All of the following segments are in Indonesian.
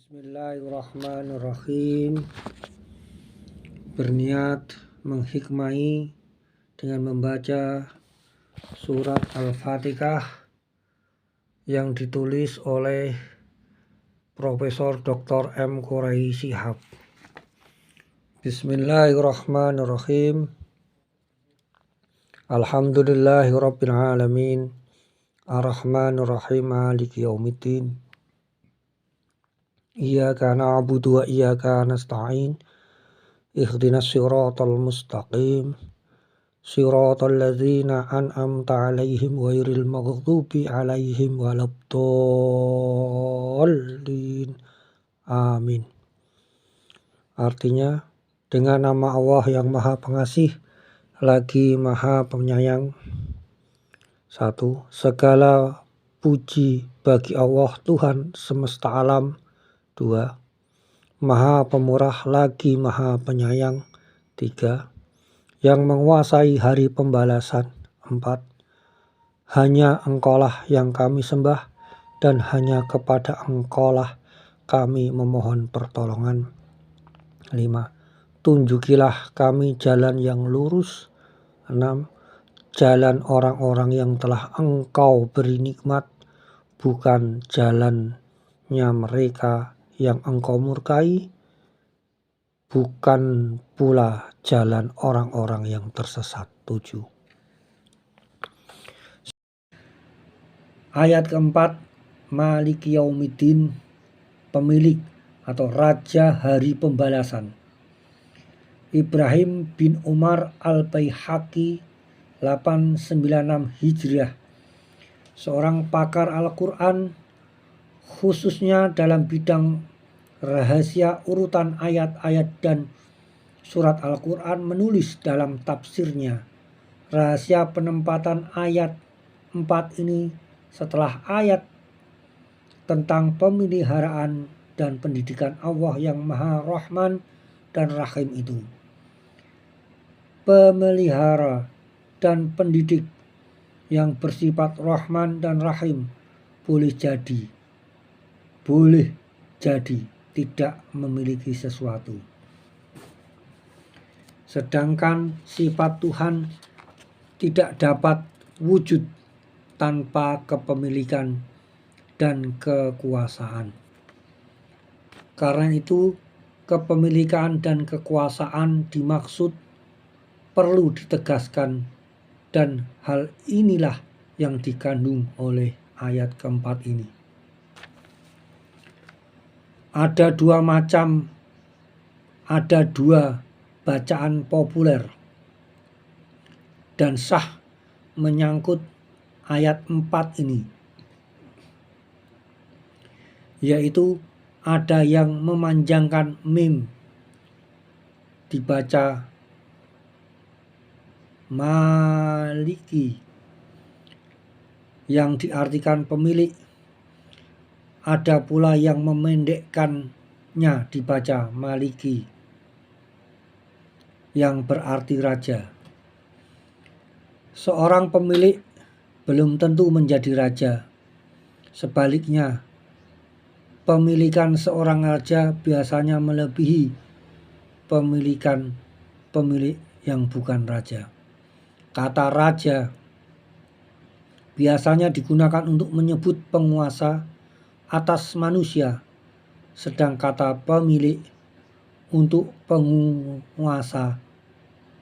Bismillahirrahmanirrahim. Berniat menghikmai dengan membaca surat Al-Fatihah yang ditulis oleh Profesor Dr. M. Quraishi Shihab. Bismillahirrahmanirrahim. Alhamdulillahirabbil alamin. Ar-Rahmanirrahim. Maliki yaumiddin. Iyyaka na'budu wa iyyaka nasta'in. Ihdinas siratal mustaqim. Siratal ladzina an'amta 'alaihim ghairil maghdubi 'alaihim waladdallin. Amin. Artinya, dengan nama Allah yang Maha Pengasih lagi Maha Penyayang. 1. Segala puji bagi Allah Tuhan semesta alam. 2. Maha Pemurah lagi Maha Penyayang. 3. Yang menguasai hari pembalasan. 4. Hanya Engkaulah yang kami sembah dan hanya kepada Engkaulah kami memohon pertolongan. 5. Tunjukilah kami jalan yang lurus. 6. Jalan orang-orang yang telah Engkau beri nikmat, bukan jalannya mereka yang Engkau murkai, bukan pula jalan orang-orang yang tersesat. 7. Ayat keempat, Maliki yaumiddin, pemilik atau raja hari pembalasan. Ibrahim bin Umar al-Baihaqi 896 Hijriah, seorang pakar Al-Quran khususnya dalam bidang rahasia urutan ayat-ayat dan surat Al-Quran, menulis dalam tafsirnya rahasia penempatan ayat 4 ini setelah ayat tentang pemeliharaan dan pendidikan Allah yang Maha Rahman dan Rahim itu. Pemelihara dan pendidik yang bersifat Rahman dan Rahim boleh jadi tidak memiliki sesuatu. Sedangkan sifat Tuhan tidak dapat wujud tanpa kepemilikan dan kekuasaan. Karena itu, kepemilikan dan kekuasaan dimaksud perlu ditegaskan, dan hal inilah yang dikandung oleh ayat keempat ini. Ada dua bacaan populer dan sah menyangkut ayat 4 ini, yaitu ada yang memanjangkan mim dibaca Maliki yang diartikan pemilik. Ada pula yang memendekkannya dibaca Maliki yang berarti raja. Seorang pemilik belum tentu menjadi raja. Sebaliknya, pemilikan seorang raja biasanya melebihi pemilikan pemilik yang bukan raja. Kata raja biasanya digunakan untuk menyebut penguasa atas manusia, sedang kata pemilik untuk penguasa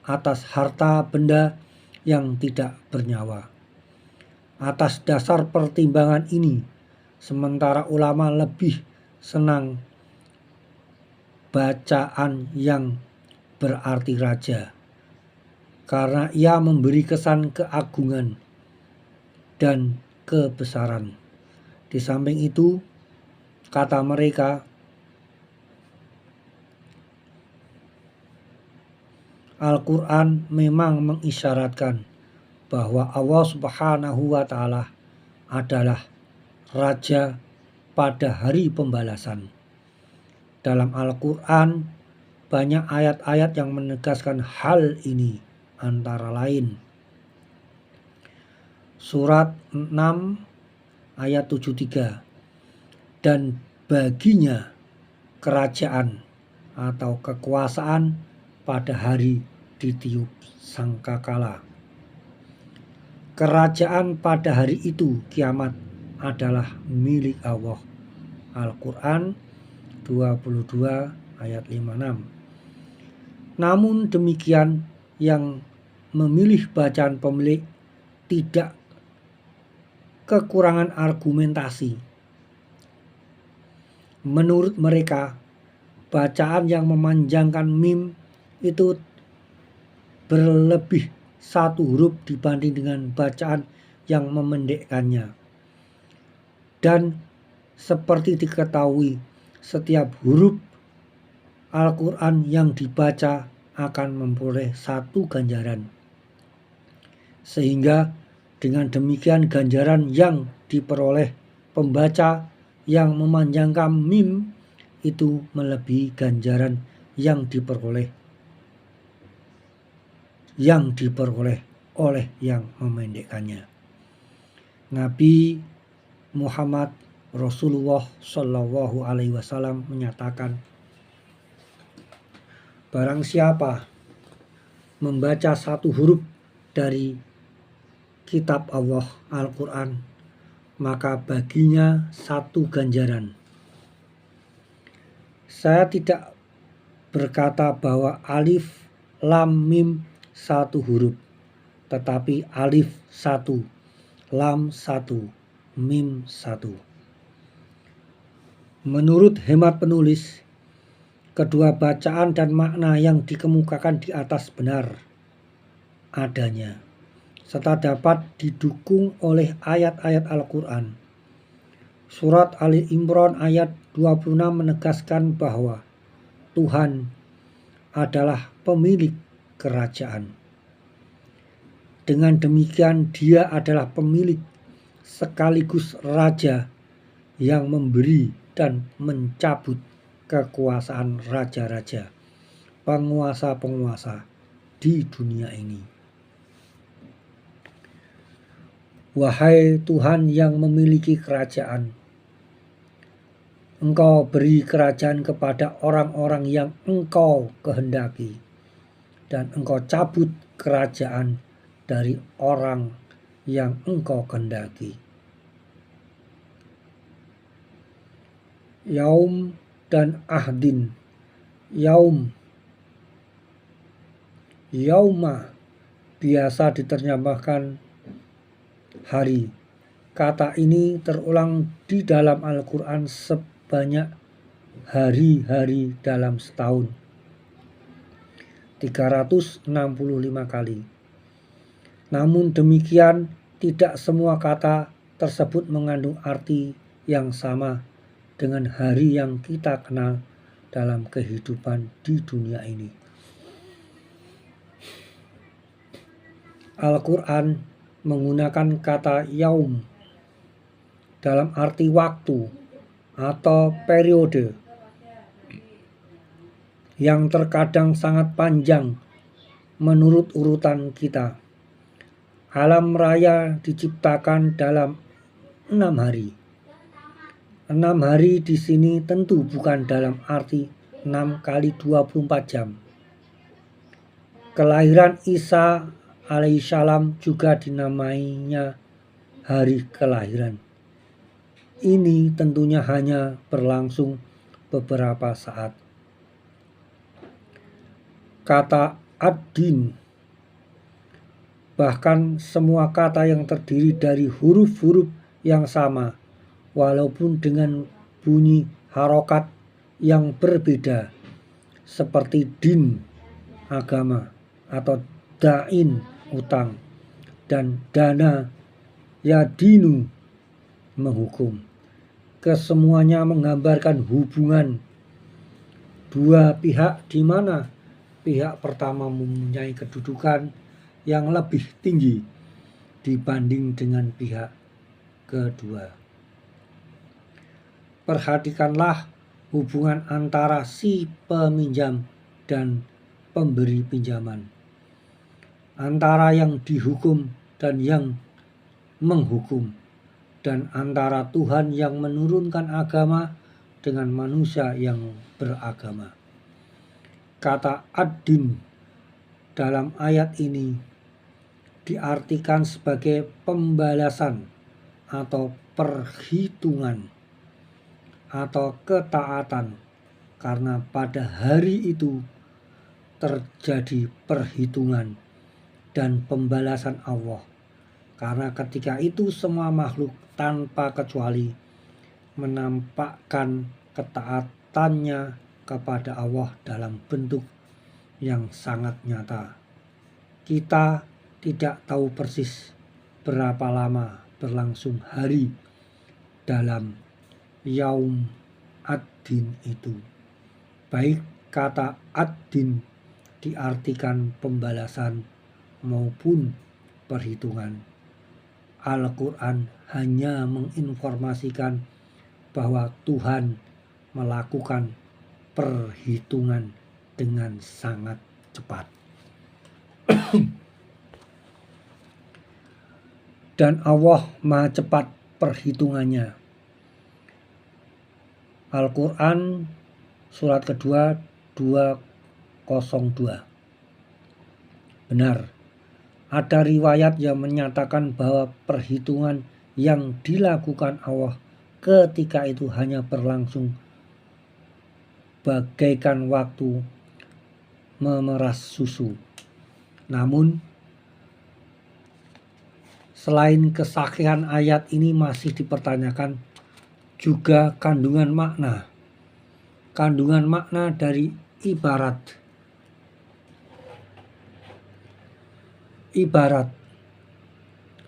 atas harta benda yang tidak bernyawa. Atas dasar pertimbangan ini, sementara ulama lebih senang bacaan yang berarti raja, karena ia memberi kesan keagungan dan kebesaran. Di samping itu, kata mereka, Al-Quran memang mengisyaratkan bahwa Allah Subhanahu wa Ta'ala adalah raja pada hari pembalasan. Dalam Al-Quran banyak ayat-ayat yang menegaskan hal ini, antara lain Surat 6 ayat 73, dan baginya kerajaan atau kekuasaan pada hari ditiup sangkakala. Kerajaan pada hari itu, kiamat, adalah milik Allah. Al-Quran 22 ayat 56. Namun demikian, yang memilih bacaan pemilik tidak kekurangan argumentasi. Menurut mereka, bacaan yang memanjangkan mim itu berlebih satu huruf dibanding dengan bacaan yang memendekkannya. Dan seperti diketahui, setiap huruf Al-Quran yang dibaca akan memperoleh satu ganjaran. Sehingga dengan demikian ganjaran yang diperoleh pembaca yang memanjangkan mim itu melebihi ganjaran yang diperoleh oleh yang memendekkannya. Nabi Muhammad Rasulullah Shallallahu Alaihi Wasallam menyatakan, barang siapa membaca satu huruf dari kitab Allah Al-Quran, maka baginya satu ganjaran. Saya tidak berkata bahwa alif, lam, mim satu huruf, tetapi alif satu, lam satu, mim satu. Menurut hemat penulis, kedua bacaan dan makna yang dikemukakan di atas benar adanya, serta dapat didukung oleh ayat-ayat Al-Quran. Surat Ali Imran ayat 26 menegaskan bahwa Tuhan adalah pemilik kerajaan. Dengan demikian, Dia adalah pemilik sekaligus raja yang memberi dan mencabut kekuasaan raja-raja, penguasa-penguasa di dunia ini. Wahai Tuhan yang memiliki kerajaan, Engkau beri kerajaan kepada orang-orang yang Engkau kehendaki, dan Engkau cabut kerajaan dari orang yang Engkau kehendaki. Yaum dan ahdin. Yauma biasa diterjemahkan hari. Kata ini terulang di dalam Al-Quran sebanyak hari-hari dalam setahun, 365 kali. Namun demikian, tidak semua kata tersebut mengandung arti yang sama dengan hari yang kita kenal dalam kehidupan di dunia ini. Al-Quran menggunakan kata yaum dalam arti waktu atau periode yang terkadang sangat panjang menurut urutan kita. Alam raya diciptakan dalam 6 hari. 6 hari di sini tentu bukan dalam arti 6 kali 24 jam. Kelahiran Isa alaihissalam juga dinamainya hari kelahiran. Ini tentunya hanya berlangsung beberapa saat. Kata ad-din, bahkan semua kata yang terdiri dari huruf-huruf yang sama, walaupun dengan bunyi harokat yang berbeda, seperti din, agama, atau dain, utang, dan dana, yadinu, menghukum. Kesemuanya menggambarkan hubungan dua pihak di mana pihak pertama mempunyai kedudukan yang lebih tinggi dibanding dengan pihak kedua. Perhatikanlah hubungan antara si peminjam dan pemberi pinjaman, antara yang dihukum dan yang menghukum, dan antara Tuhan yang menurunkan agama dengan manusia yang beragama. Kata ad-din dalam ayat ini diartikan sebagai pembalasan atau perhitungan atau ketaatan, karena pada hari itu terjadi perhitungan dan pembalasan Allah. Karena ketika itu semua makhluk tanpa kecuali menampakkan ketaatannya kepada Allah dalam bentuk yang sangat nyata. Kita tidak tahu persis berapa lama berlangsung hari dalam Yaum ad-din itu. Baik kata ad-din diartikan pembalasan maupun perhitungan. Al-Quran hanya menginformasikan bahwa Tuhan melakukan perhitungan dengan sangat cepat. Dan Allah Maha cepat perhitungannya. Al-Quran surat kedua 202. Benar, ada riwayat yang menyatakan bahwa perhitungan yang dilakukan Allah ketika itu hanya berlangsung bagaikan waktu memeras susu. Namun, selain kesaksian ayat ini masih dipertanyakan juga kandungan makna. Kandungan makna dari ibarat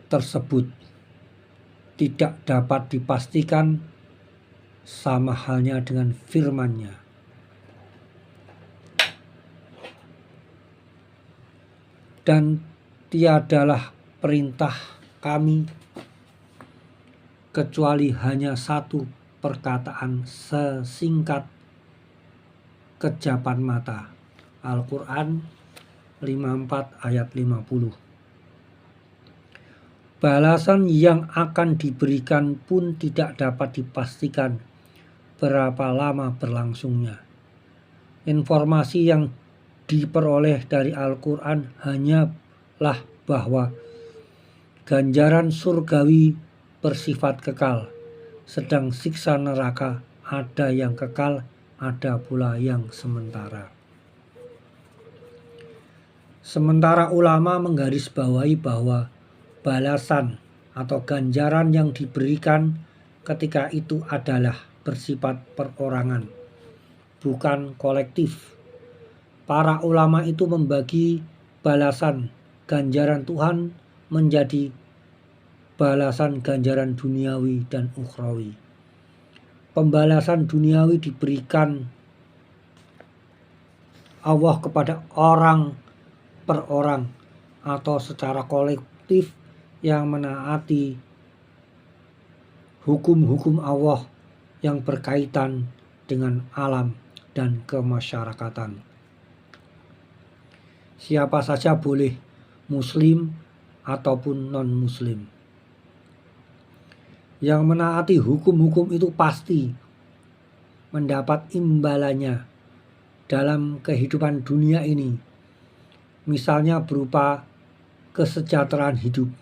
tersebut tidak dapat dipastikan, sama halnya dengan firman-Nya. Dan tiadalah perintah kami kecuali hanya satu perkataan sesingkat kejapan mata. Al-Quran 54 ayat 50. Balasan yang akan diberikan pun tidak dapat dipastikan berapa lama berlangsungnya. Informasi yang diperoleh dari Al-Quran hanyalah bahwa ganjaran surgawi bersifat kekal, sedang siksa neraka ada yang kekal, ada pula yang sementara. Sementara ulama menggarisbawahi bahwa balasan atau ganjaran yang diberikan ketika itu adalah bersifat perorangan, bukan kolektif. Para ulama itu membagi balasan ganjaran Tuhan menjadi balasan ganjaran duniawi dan ukhrawi. Pembalasan duniawi diberikan Allah kepada orang per orang atau secara kolektif yang menaati hukum-hukum Allah yang berkaitan dengan alam dan kemasyarakatan. Siapa saja boleh muslim ataupun non-muslim. Yang menaati hukum-hukum itu pasti mendapat imbalannya dalam kehidupan dunia ini, misalnya berupa kesejahteraan hidup.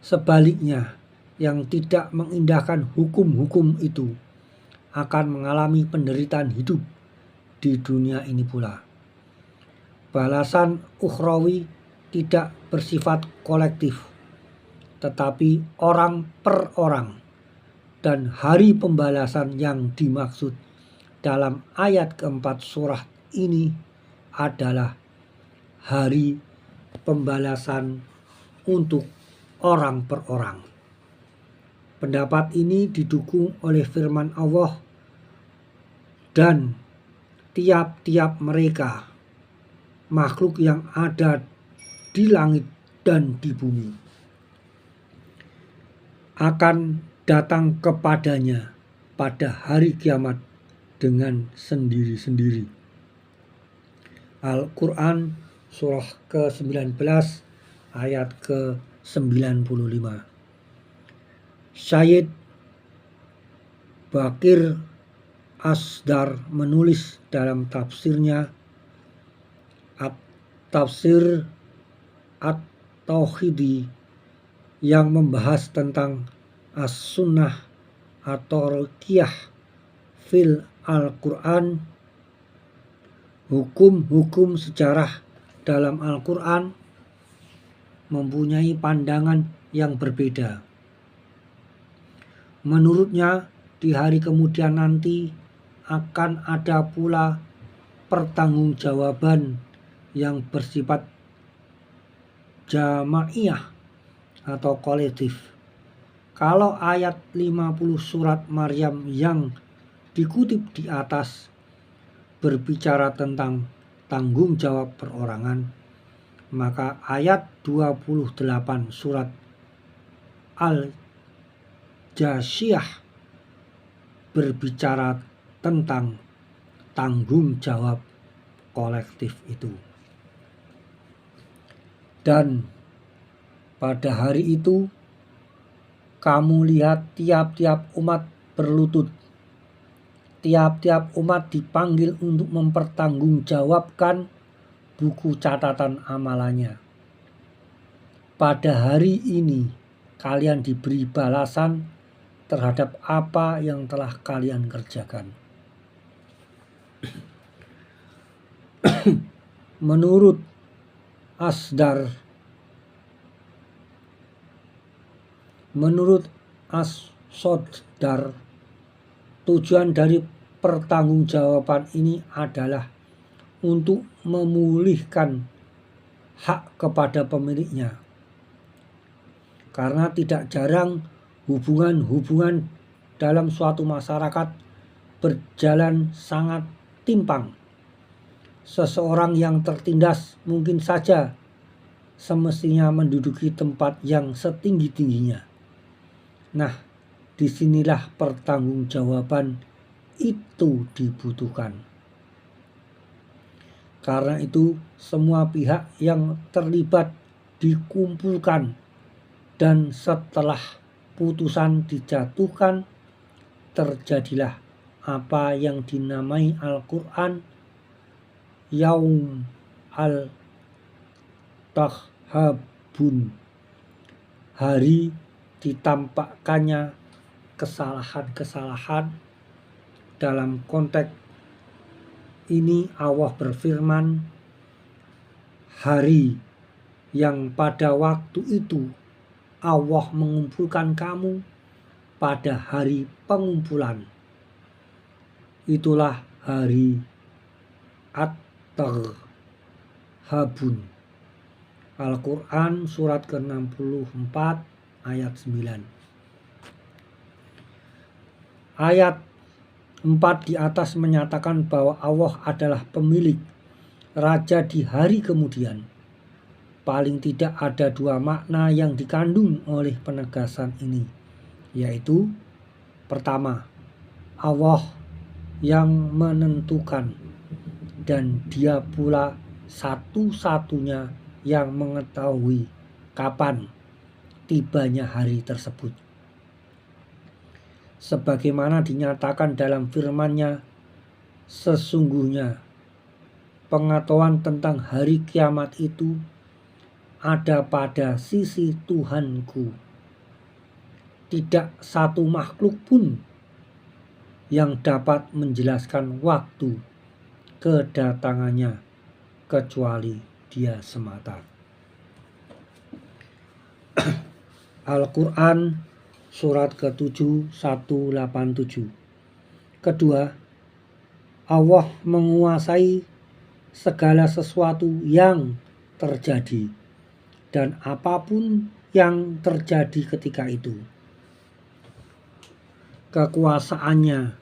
Sebaliknya, yang tidak mengindahkan hukum-hukum itu akan mengalami penderitaan hidup di dunia ini pula. Balasan ukhrawi tidak bersifat kolektif, tetapi orang per orang, dan hari pembalasan yang dimaksud dalam ayat keempat surah ini adalah hari pembalasan untuk orang per orang. Pendapat ini didukung oleh firman Allah dan tiap-tiap mereka makhluk yang ada di langit dan di bumi akan datang kepadanya pada hari kiamat dengan sendiri-sendiri. Al-Quran surah ke-19 ayat ke-95. Syed Bakir Asdar menulis dalam tafsirnya Tafsir At-Tauhidi yang membahas tentang As-Sunnah atau Ruqyah fil Al-Quran, hukum-hukum sejarah dalam Al-Quran mempunyai pandangan yang berbeda. Menurutnya, di hari kemudian nanti akan ada pula pertanggungjawaban yang bersifat jamaiyah atau kolektif. Kalau ayat 50 surat Maryam yang dikutip di atas berbicara tentang tanggung jawab perorangan, maka ayat 28 surat Al-Jasiyah berbicara tentang tanggung jawab kolektif itu. Dan pada hari itu kamu lihat tiap-tiap umat berlutut. Tiap-tiap umat dipanggil untuk mempertanggungjawabkan buku catatan amalannya. Pada hari ini kalian diberi balasan terhadap apa yang telah kalian kerjakan. Menurut As-Sodar, tujuan dari pertanggungjawaban ini adalah untuk memulihkan hak kepada pemiliknya. Karena tidak jarang hubungan-hubungan dalam suatu masyarakat berjalan sangat timpang. Seseorang yang tertindas mungkin saja semestinya menduduki tempat yang setinggi-tingginya. Nah, disinilah pertanggungjawaban itu dibutuhkan. Karena itu, semua pihak yang terlibat dikumpulkan dan setelah putusan dijatuhkan, terjadilah apa yang dinamai Al-Quran Yaum Al-Tahabun, hari ditampakkannya kesalahan-kesalahan. Dalam konteks ini Allah berfirman, hari yang pada waktu itu Allah mengumpulkan kamu pada hari pengumpulan. Itulah hari At-Tahabun. Al-Quran surat ke-64 ayat 9. Ayat 4 di atas menyatakan bahwa Allah adalah pemilik raja di hari kemudian. Paling tidak ada dua makna yang dikandung oleh penegasan ini, yaitu pertama, Allah yang menentukan dan Dia pula satu-satunya yang mengetahui kapan tibanya hari tersebut. Sebagaimana dinyatakan dalam firman-Nya, sesungguhnya pengetahuan tentang hari kiamat itu ada pada sisi Tuhanku. Tidak satu makhluk pun yang dapat menjelaskan waktu kedatangannya kecuali Dia semata. Al-Quran surat ke-7 187. Kedua, Allah menguasai segala sesuatu yang terjadi dan apapun yang terjadi ketika itu. Kekuasaannya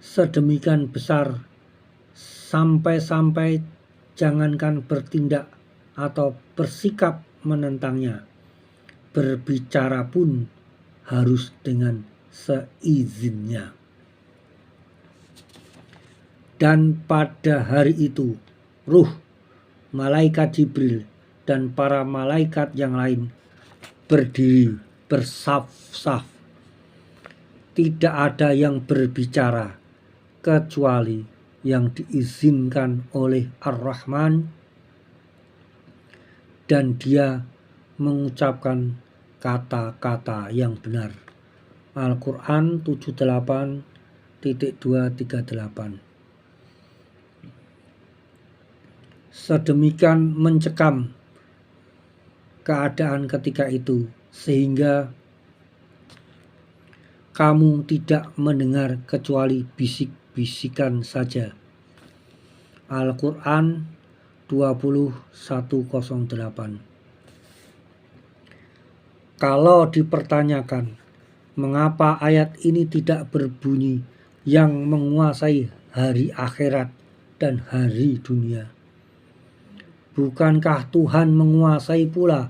sedemikian besar sampai-sampai jangankan bertindak atau bersikap menentangnya, berbicara pun harus dengan seizinnya. Dan pada hari itu, ruh, malaikat Jibril, dan para malaikat yang lain berdiri bersaf-saf. Tidak ada yang berbicara kecuali yang diizinkan oleh Ar-Rahman dan dia mengucapkan kata-kata yang benar. Al-Quran 78.238. Sedemikian mencekam keadaan ketika itu sehingga kamu tidak mendengar kecuali bisik-bisikan saja. Al-Quran 20:108. Kalau dipertanyakan mengapa ayat ini tidak berbunyi yang menguasai hari akhirat dan hari dunia, bukankah Tuhan menguasai pula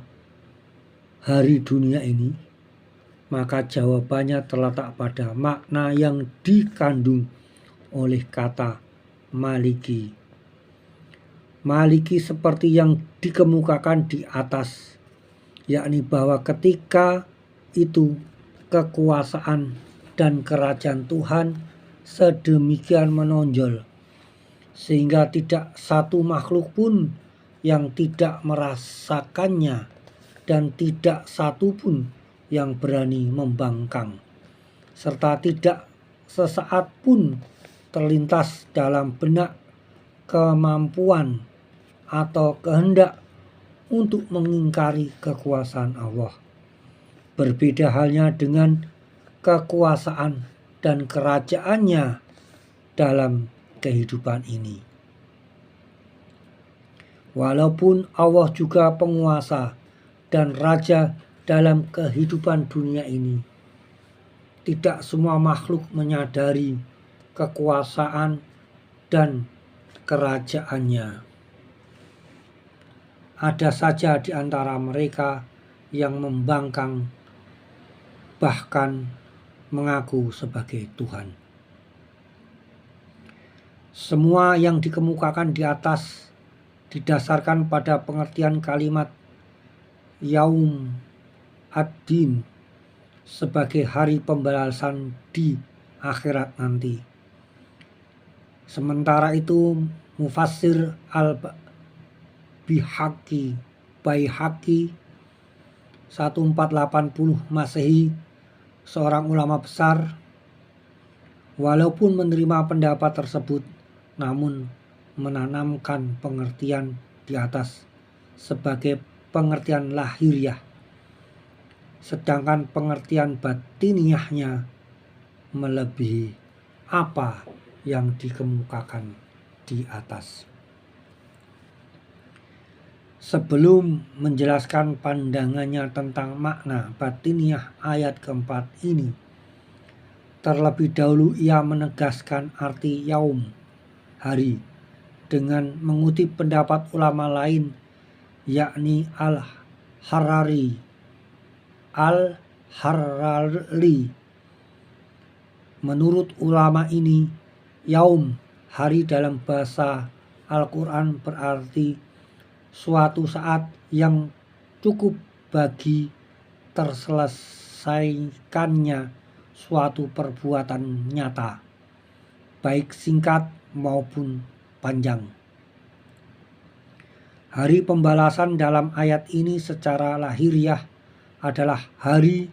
hari dunia ini? Maka jawabannya terletak pada makna yang dikandung oleh kata maliki. Maliki seperti yang dikemukakan di atas, yakni bahwa ketika itu kekuasaan dan kerajaan Tuhan sedemikian menonjol sehingga tidak satu makhluk pun yang tidak merasakannya dan tidak satu pun yang berani membangkang, serta tidak sesaat pun terlintas dalam benak kemampuan atau kehendak untuk mengingkari kekuasaan Allah. Berbeda halnya dengan kekuasaan dan kerajaannya dalam kehidupan ini. Walaupun Allah juga penguasa dan raja dalam kehidupan dunia ini, tidak semua makhluk menyadari kekuasaan dan kerajaannya. Ada saja di antara mereka yang membangkang, bahkan mengaku sebagai Tuhan. Semua yang dikemukakan di atas didasarkan pada pengertian kalimat Yaum ad-Din sebagai hari pembalasan di akhirat nanti. Sementara itu Mufassir Al-Baihaqi 1480 Masehi, seorang ulama besar, walaupun menerima pendapat tersebut, namun menanamkan pengertian di atas sebagai pengertian lahiriah, sedangkan pengertian batiniahnya melebihi apa yang dikemukakan di atas. Sebelum menjelaskan pandangannya tentang makna batiniah ayat keempat ini, terlebih dahulu ia menegaskan arti yaum, hari, dengan mengutip pendapat ulama lain, yakni Al-Harari. Menurut ulama ini, yaum, hari dalam bahasa Al-Quran berarti suatu saat yang cukup bagi terselesaikannya suatu perbuatan nyata, baik singkat maupun panjang. Hari pembalasan dalam ayat ini secara lahiriah adalah hari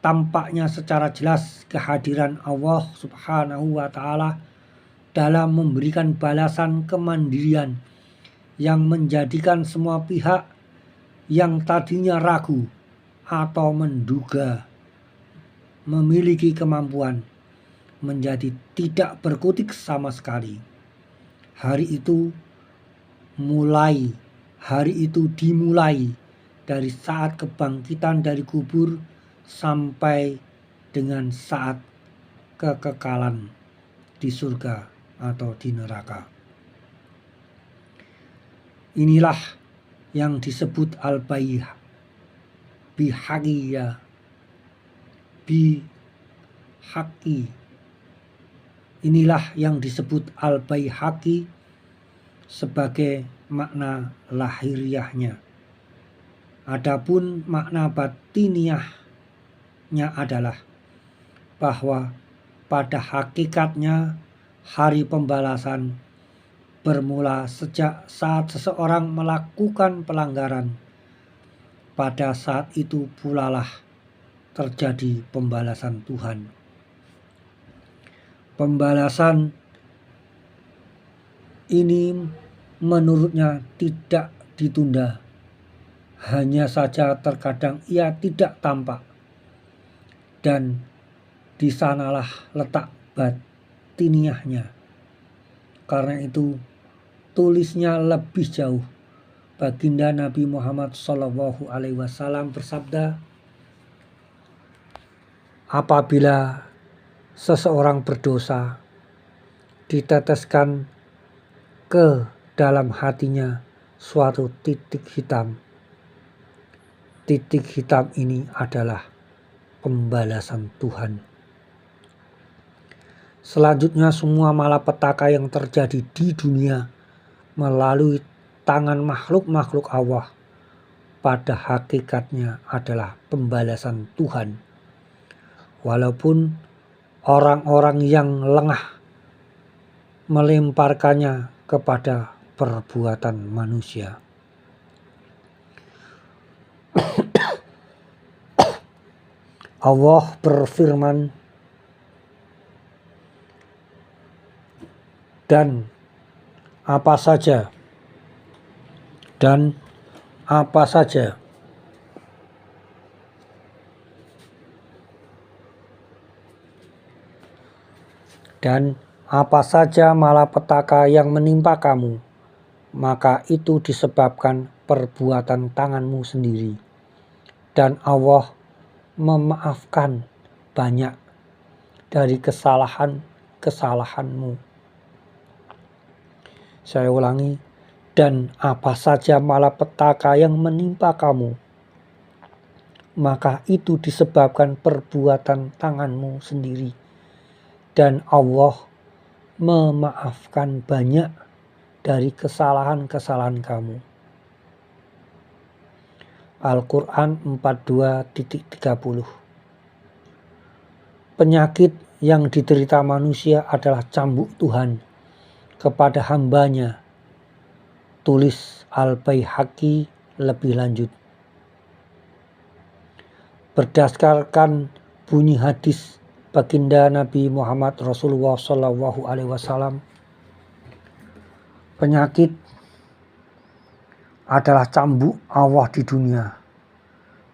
tampaknya secara jelas kehadiran Allah Subhanahu wa Ta'ala dalam memberikan balasan kemandirian yang menjadikan semua pihak yang tadinya ragu atau menduga memiliki kemampuan menjadi tidak berkutik sama sekali. Hari itu dimulai dari saat kebangkitan dari kubur sampai dengan saat kekekalan di surga atau di neraka. Inilah yang disebut Al-Baihaqi. Inilah yang disebut Al-Baihaqi sebagai makna lahiriahnya. Adapun makna batiniahnya adalah bahwa pada hakikatnya hari pembalasan bermula sejak saat seseorang melakukan pelanggaran. Pada saat itu pula lah terjadi pembalasan Tuhan. Pembalasan ini menurutnya tidak ditunda, hanya saja terkadang ia tidak tampak. Dan di sanalah letak batiniahnya. Karena itu tulisnya lebih jauh. Baginda Nabi Muhammad SAW bersabda, apabila seseorang berdosa, diteteskan ke dalam hatinya suatu titik hitam. Titik hitam ini adalah pembalasan Tuhan. Selanjutnya semua malapetaka yang terjadi di dunia melalui tangan makhluk-makhluk Allah pada hakikatnya adalah pembalasan Tuhan. Walaupun orang-orang yang lengah melemparkannya kepada perbuatan manusia. Allah berfirman, dan apa saja dan apa saja malapetaka yang menimpa kamu, maka itu disebabkan perbuatan tanganmu sendiri. Dan Allah memaafkan banyak dari kesalahanmu. Saya ulangi, dan apa saja malapetaka yang menimpa kamu, maka itu disebabkan perbuatan tanganmu sendiri. Dan Allah memaafkan banyak dari kesalahan-kesalahan kamu. Al-Quran 42:30. Penyakit yang diderita manusia adalah cambuk Tuhan kepada hambanya. Tulis Al-Baihaqi lebih lanjut. Berdasarkan bunyi hadis baginda Nabi Muhammad Rasulullah SAW, penyakit adalah cambuk Allah di dunia.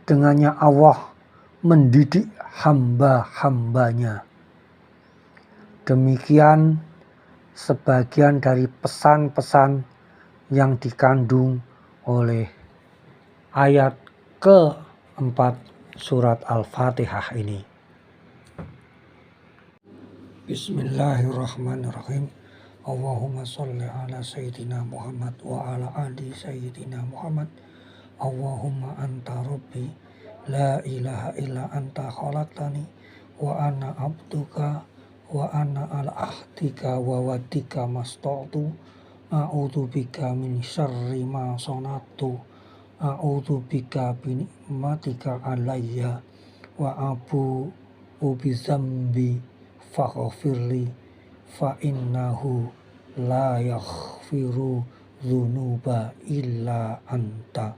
Dengannya Allah mendidik hamba-hambanya. Demikian sebagian dari pesan-pesan yang dikandung oleh ayat ke-4 surat Al-Fatihah ini. Bismillahirrahmanirrahim. Allahumma sholli ala sayyidina Muhammad wa ala ali sayyidina Muhammad. Allahumma anta rabbi la ilaha illa anta khalaqtani wa ana abduka wa ana ala ahdika wa wadika masta'tu. A'udzu bika min syarri ma sanatu. A'udzu bika bi ni'matika alayya wa abu bi dzambi faghfirli fa innahu la yaghfiru dzunuba illa anta.